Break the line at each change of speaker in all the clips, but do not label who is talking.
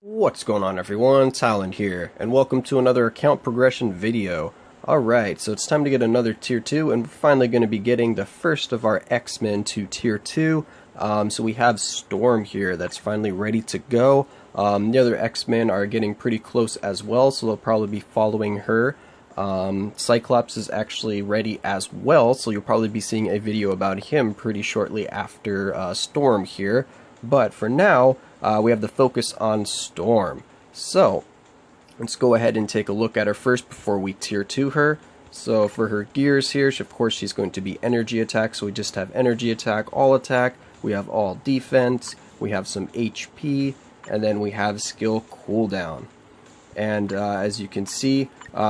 What's going on, everyone? Talon here, and welcome to another account progression video. Alright, so it's time to get another tier 2, and we're finally going to be getting the first of our X-Men to tier 2. So we have Storm here that's finally ready to go. The other X-Men are getting pretty close as well, so they'll probably be following her. Cyclops is actually ready as well, so you'll probably be seeing a video about him pretty shortly after Storm here. But for now, we have the focus on Storm. So, let's go ahead and take a look at her first before we tier 2 her. So for her gears here, of course she's going to be energy attack, so we just have energy attack, all attack, we have all defense, we have some HP, and then we have skill cooldown. And as you can see,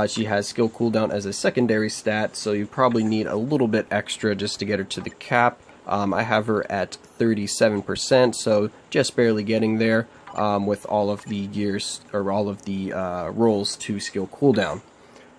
she has skill cooldown as a secondary stat, so you probably need a little bit extra just to get her to the cap. I have her at 37%, so just barely getting there with all of the gears, or all of the rolls to skill cooldown.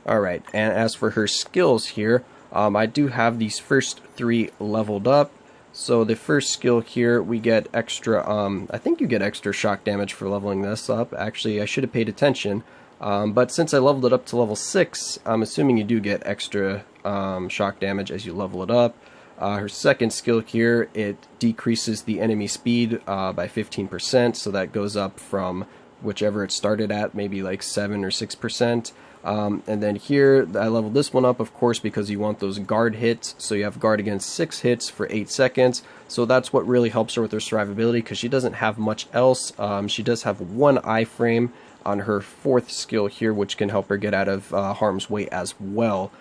Alright, and as for her skills here, I do have these first 3 leveled up. So the first skill here, we get extra, I think you get extra shock damage for leveling this up. Actually, I should have paid attention. But since I leveled it up to level 6, I'm assuming you do get extra shock damage as you level it up. Her second skill here, it decreases the enemy speed by 15%, so that goes up from whichever it started at, maybe like 7 or 6%. And then here, I leveled this one up, of course, because you want those guard hits, so you have guard against 6 hits for 8 seconds, so that's what really helps her with her survivability, because she doesn't have much else. She does have 1 iframe on her 4th skill here, which can help her get out of harm's way as well.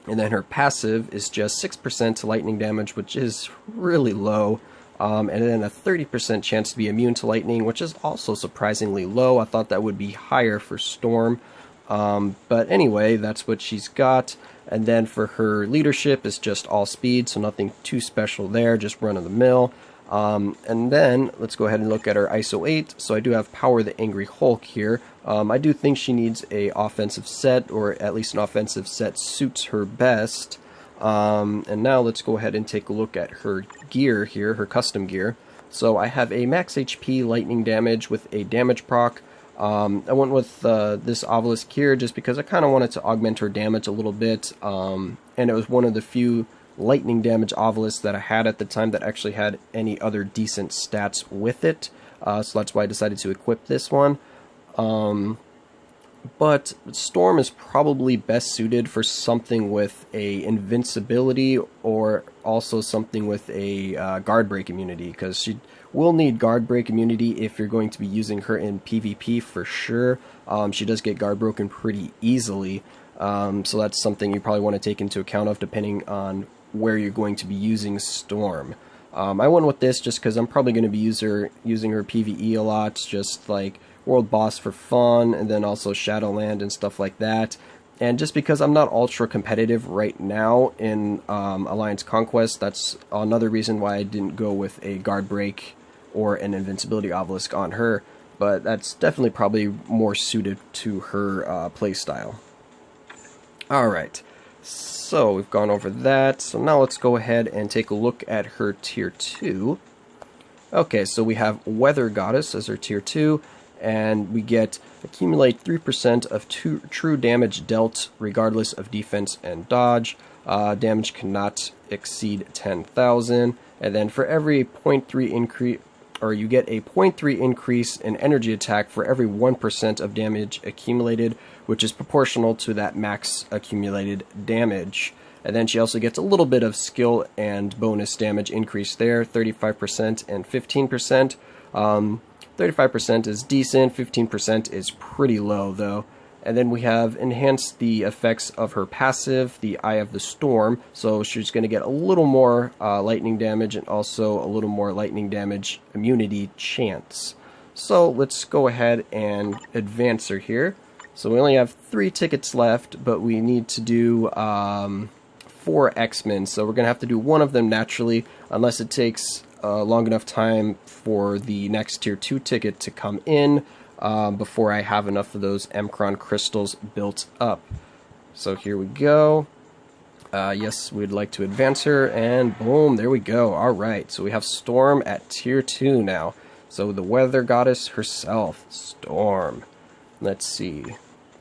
And then her passive is just 6% to lightning damage, which is really low. And then a 30% chance to be immune to lightning, which is also surprisingly low. I thought that would be higher for Storm. But anyway, that's what she's got. And then for her leadership, it's just all speed, so nothing too special there, just run-of-the-mill. And then, let's go ahead and look at her ISO 8. So I do have Power the Angry Hulk here. I do think she needs a offensive set, or at least an offensive set suits her best. And now let's go ahead and take a look at her gear here, her custom gear. So I have a max HP lightning damage with a damage proc. I went with this obelisk here just because I kind of wanted to augment her damage a little bit. And it was one of the few lightning damage obelisks that I had at the time that actually had any other decent stats with it. So that's why I decided to equip this one. But Storm is probably best suited for something with a invincibility, or also something with a guard break immunity, because she will need guard break immunity if you're going to be using her in PvP for sure. She does get guard broken pretty easily, so that's something you probably want to take into account of depending on where you're going to be using Storm. I went with this just because I'm probably going to be using her PvE a lot, just like World Boss for fun, and then also Shadowland and stuff like that. And just because I'm not ultra competitive right now in Alliance Conquest, that's another reason why I didn't go with a guard break or an invincibility obelisk on her. But that's definitely probably more suited to her playstyle. Alright, so we've gone over that. So now let's go ahead and take a look at her tier 2. Okay, so we have Weather Goddess as her tier 2. And we get accumulate 3% of true damage dealt regardless of defense and dodge. Damage cannot exceed 10,000. And then for every 0.3 increase, or you get a 0.3 increase in energy attack for every 1% of damage accumulated, which is proportional to that max accumulated damage. And then she also gets a little bit of skill and bonus damage increase there, 35% and 15%. 35% is decent, 15% is pretty low though. And then we have enhanced the effects of her passive, the Eye of the Storm, so she's going to get a little more lightning damage and also a little more lightning damage immunity chance. So let's go ahead and advance her here. So we only have 3 tickets left, but we need to do 4 X-Men, so we're going to have to do one of them naturally, unless it takes long enough time for the next tier 2 ticket to come in before I have enough of those Mcron crystals built up. So here we go. Yes, we'd like to advance her, and boom, there we go. Alright, so we have Storm at tier 2 now. So the weather goddess herself, Storm. Let's see.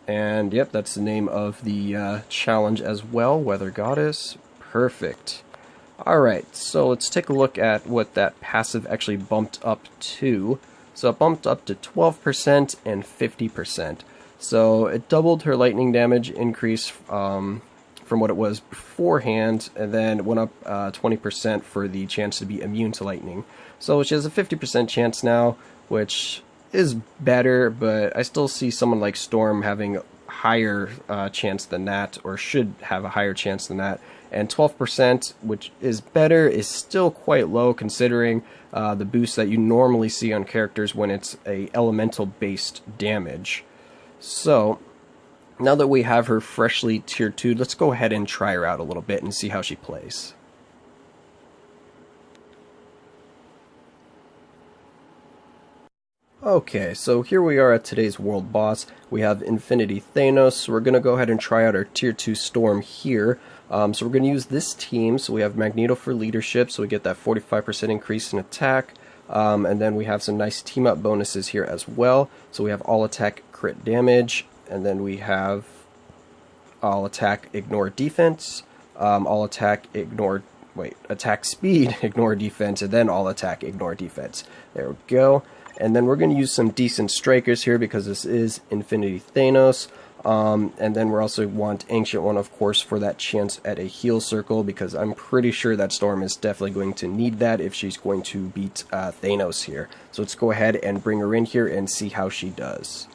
And yep, that's the name of the challenge as well, weather goddess. Perfect. Alright, so let's take a look at what that passive actually bumped up to. So it bumped up to 12% and 50%. So it doubled her lightning damage increase from what it was beforehand, and then went up 20% for the chance to be immune to lightning. So she has a 50% chance now, which is better, but I still see someone like Storm having higher chance than that, or should have a higher chance than that. And 12%, which is better, is still quite low considering the boost that you normally see on characters when it's a elemental based damage. So now that we have her freshly tier 2, let's go ahead and try her out a little bit and see how she plays. Okay, so here we are at today's world boss. We have Infinity Thanos, so we're going to go ahead and try out our tier 2 Storm here. So we're going to use this team, so we have Magneto for leadership, so we get that 45% increase in attack. And then we have some nice team up bonuses here as well. So we have all attack crit damage, and then we have all attack ignore defense, all attack ignore, attack speed ignore defense, and then all attack ignore defense. There we go. And then we're going to use some decent strikers here because this is Infinity Thanos. And then we also want Ancient One, of course, for that chance at a heal circle, because I'm pretty sure that Storm is definitely going to need that if she's going to beat Thanos here. So let's go ahead and bring her in here and see how she does.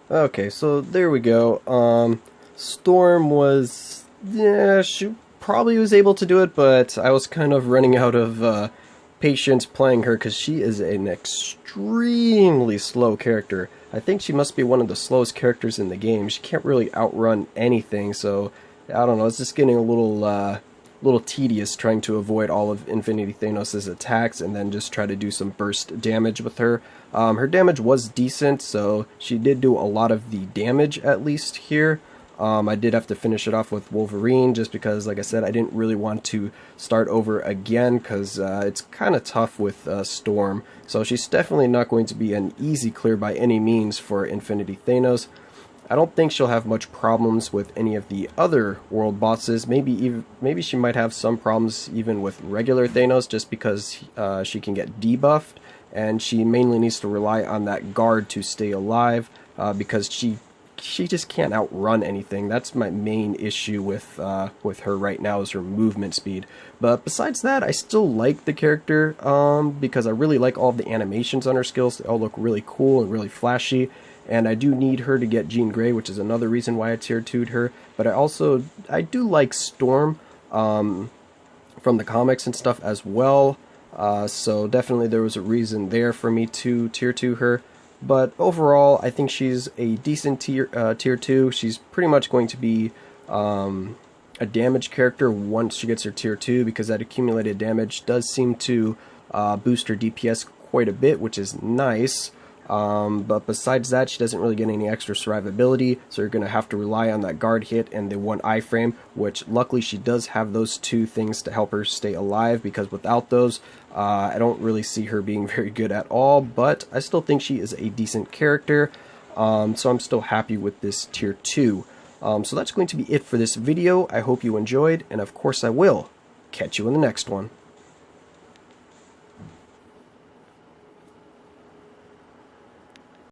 Okay, so there we go. Storm was, yeah, she probably was able to do it, but I was kind of running out of patience playing her because she is an extremely slow character. I think she must be one of the slowest characters in the game. She can't really outrun anything, so I don't know, it's just getting a little tedious trying to avoid all of Infinity Thanos' attacks and then just try to do some burst damage with her. Her damage was decent, so she did do a lot of the damage at least here. I did have to finish it off with Wolverine just because, like I said, I didn't really want to start over again because it's kind of tough with Storm. So she's definitely not going to be an easy clear by any means for Infinity Thanos. I don't think she'll have much problems with any of the other world bosses. Maybe she might have some problems even with regular Thanos just because she can get debuffed, and she mainly needs to rely on that guard to stay alive because she just can't outrun anything. That's my main issue with her right now, is her movement speed. But besides that, I still like the character because I really like all the animations on her skills. They all look really cool and really flashy. And I do need her to get Jean Grey, which is another reason why I tier 2'd her. But I do like Storm from the comics and stuff as well. So definitely there was a reason there for me to tier 2 her. But overall, I think she's a decent tier 2. She's pretty much going to be a damage character once she gets her tier 2, because that accumulated damage does seem to boost her DPS quite a bit, which is nice. But besides that, she doesn't really get any extra survivability, so you're going to have to rely on that guard hit and the one iframe, which luckily she does have those two things to help her stay alive, because without those, I don't really see her being very good at all. But I still think she is a decent character, so I'm still happy with this tier 2. So that's going to be it for this video. I hope you enjoyed, and of course I will catch you in the next one.